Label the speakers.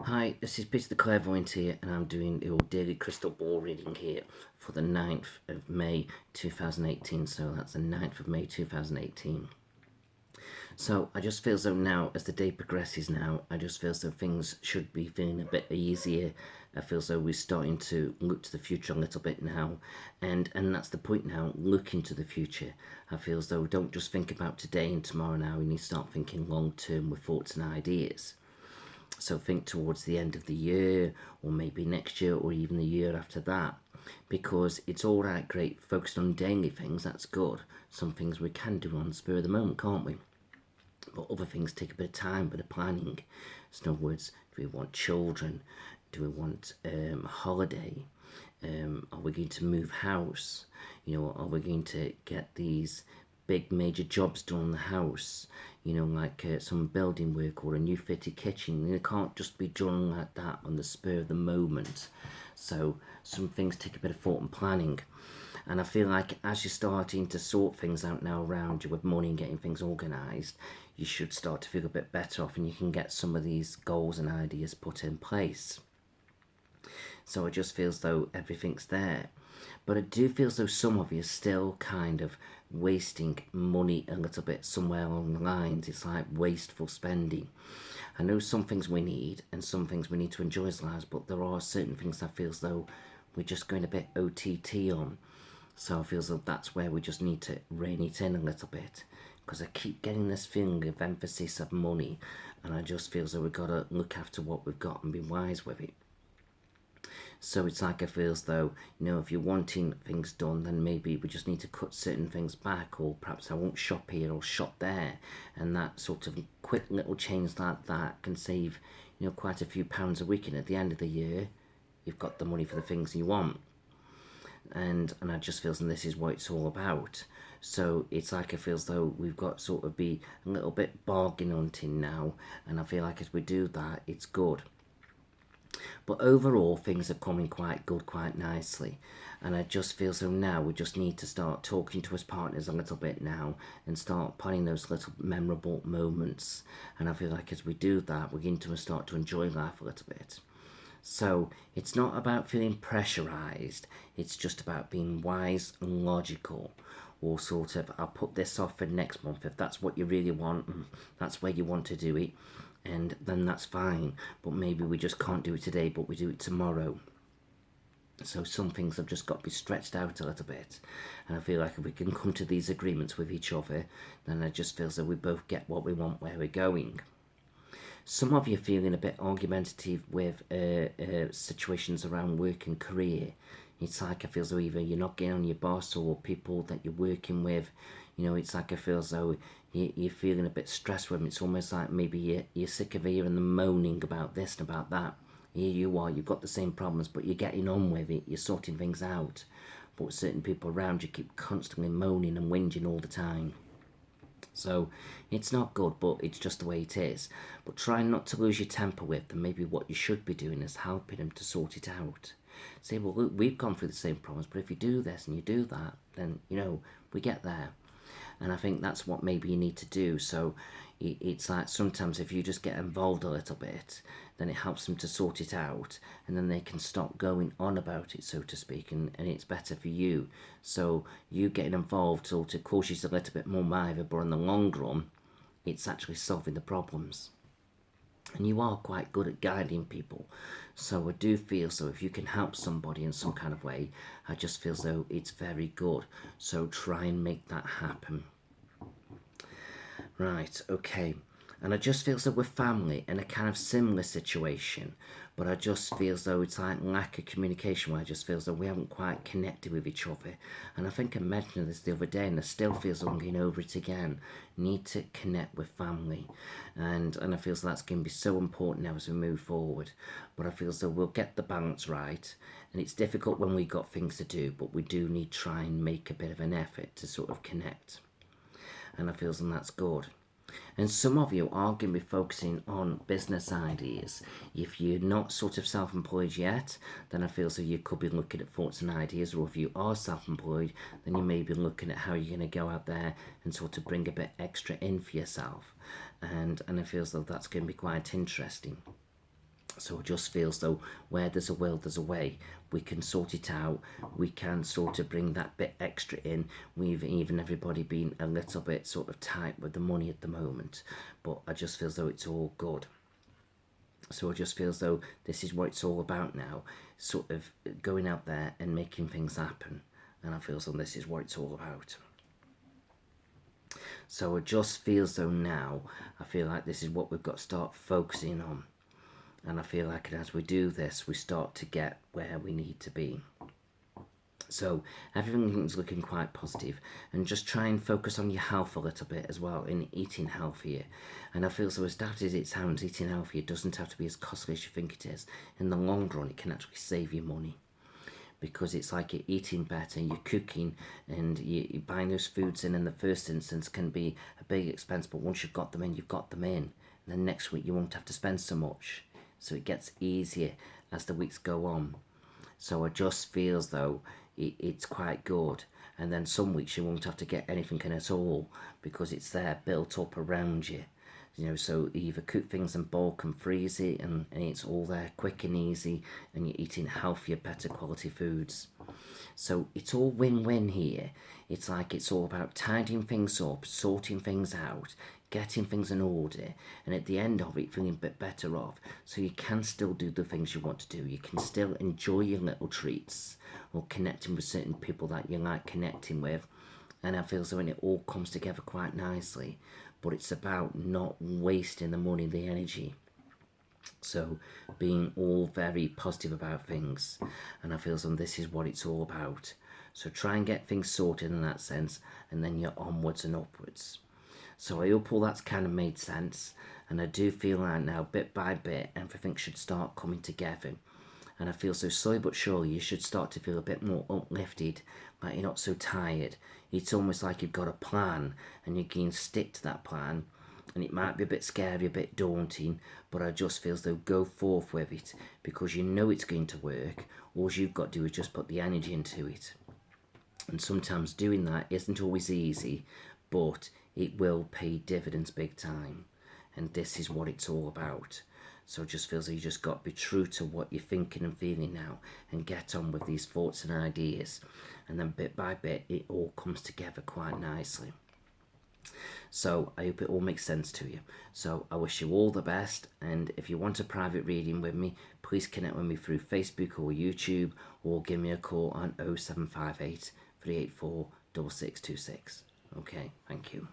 Speaker 1: Hi, this is Peter the Clairvoyant here, and I'm doing your daily crystal ball reading here for the 9th of May 2018. So that's the 9th of May 2018. So I just feel as though now, as the day progresses now, I just feel as though things should be feeling a bit easier. I feel as though we're starting to look to the future a little bit now, and that's the point now. Look into the future. I feel as though don't just think about today and tomorrow now. We need to start thinking long term with thoughts and ideas. So think towards the end of the year, or maybe next year, or even the year after that. Because it's all right, great, focused on daily things, that's good. Some things we can do on the spur of the moment, can't we? But other things take a bit of time, a bit of planning. So in other words, do we want children? Do we want a holiday? Are we going to move house? Are we going to get these big major jobs done on the house? Like some building work or a new fitted kitchen. It can't just be done like that on the spur of the moment. So some things take a bit of thought and planning. And I feel like as you're starting to sort things out now around you with money and getting things organised, you should start to feel a bit better off, and you can get some of these goals and ideas put in place. So it just feels though everything's there. But I do feel as though some of you are still kind of wasting money a little bit somewhere along the lines. It's like wasteful spending. I know some things we need and some things we need to enjoy as lives, but there are certain things I feel as though we're just going a bit OTT on. So I feel as though that's where we just need to rein it in a little bit. Because I keep getting this feeling of emphasis of money, and I just feel as though we've got to look after what we've got and be wise with it. So it's like I feel as though, if you're wanting things done, then maybe we just need to cut certain things back, or perhaps I won't shop here or shop there. And that sort of quick little change like that can save, quite a few pounds a week. And at the end of the year, you've got the money for the things you want. And I just feel as this is what it's all about. So it's like I feel as though we've got sort of be a little bit bargain hunting now, and I feel like as we do that, it's good. But overall, things are coming quite good, quite nicely. And I just feel so now we just need to start talking to us partners a little bit now and start planning those little memorable moments. And I feel like as we do that, we're going to start to enjoy life a little bit. So it's not about feeling pressurized, it's just about being wise and logical. Or sort of, I'll put this off for next month if that's what you really want, and that's where you want to do it, and then that's fine. But maybe we just can't do it today, but we do it tomorrow. So some things have just got to be stretched out a little bit. And I feel like if we can come to these agreements with each other, then I just feel as though we both get what we want where we're going. Some of you are feeling a bit argumentative with situations around work and career. It's like I feel as though either you're not getting on your boss or people that you're working with. It's like I feel as though you're feeling a bit stressed with them. It's almost like maybe you're sick of hearing them moaning about this and about that. Here you are, you've got the same problems, but you're getting on with it, you're sorting things out. But certain people around you keep constantly moaning and whinging all the time. So it's not good, but it's just the way it is. But try not to lose your temper with them. Maybe what you should be doing is helping them to sort it out. Say, well, look, we've gone through the same problems, but if you do this and you do that, then, we get there. And I think that's what maybe you need to do. So it's like sometimes if you just get involved a little bit, then it helps them to sort it out, and then they can stop going on about it, so to speak, and it's better for you. So you getting involved sort of causes a little bit more either, but in the long run, it's actually solving the problems. And you are quite good at guiding people. So I do feel so if you can help somebody in some kind of way, I just feel as though it's very good. So try and make that happen. Right, okay. And I just feel as though we're family in a kind of similar situation, but I just feel as though it's like lack of communication where I just feel as though we haven't quite connected with each other. And I think I mentioned this the other day, and I still feel as though I'm going over it again. Need to connect with family. And I feel as though that's going to be so important now as we move forward. But I feel as though we'll get the balance right. And it's difficult when we've got things to do, but we do need to try and make a bit of an effort to sort of connect. And I feel as though that's good. And some of you are going to be focusing on business ideas. If you're not sort of self-employed yet, then I feel so you could be looking at thoughts and ideas. Or if you are self-employed, then you may be looking at how you're going to go out there and sort of bring a bit extra in for yourself. And I feel as though that's going to be quite interesting. So it just feels though where there's a will, there's a way. We can sort it out. We can sort of bring that bit extra in. We've even everybody been a little bit sort of tight with the money at the moment, but I just feel as though it's all good. So it just feels though this is what it's all about now, sort of going out there and making things happen. And I feel as though this is what it's all about. So it just feels though now, I feel like this is what we've got to start focusing on. And I feel like as we do this, we start to get where we need to be. So everything's looking quite positive, and just try and focus on your health a little bit as well in eating healthier. And I feel so as daft as it sounds, eating healthier doesn't have to be as costly as you think it is. In the long run, it can actually save you money, because it's like you're eating better, you're cooking, and you're buying those foods in the first instance can be a big expense, but once you've got them in, you've got them in. And then next week you won't have to spend so much. So it gets easier as the weeks go on. So it just feels though it's quite good. And then some weeks you won't have to get anything in at all, because it's there built up around you. You know, so either cook things in bulk and freeze it, and it's all there quick and easy, and you're eating healthier, better quality foods. So it's all win-win here. It's like it's all about tidying things up, sorting things out, getting things in order, and at the end of it feeling a bit better off. So you can still do the things you want to do. You can still enjoy your little treats, or connecting with certain people that you like connecting with. And I feel so when it all comes together quite nicely. But it's about not wasting the money, the energy. So being all very positive about things. And I feel so this is what it's all about. So try and get things sorted in that sense, and then you're onwards and upwards. So I hope all that's kind of made sense. And I do feel like now, bit by bit, everything should start coming together. And I feel so slowly but surely you should start to feel a bit more uplifted, like you're not so tired. It's almost like you've got a plan and you can stick to that plan. And it might be a bit scary, a bit daunting, but I just feel as though go forth with it, because you know it's going to work. All you've got to do is just put the energy into it. And sometimes doing that isn't always easy, but it will pay dividends big time. And this is what it's all about. So it just feels like you just got to be true to what you're thinking and feeling now, and get on with these thoughts and ideas. And then bit by bit, it all comes together quite nicely. So I hope it all makes sense to you. So I wish you all the best, and if you want a private reading with me, please connect with me through Facebook or YouTube, or give me a call on 0758 384 6626. Okay, thank you.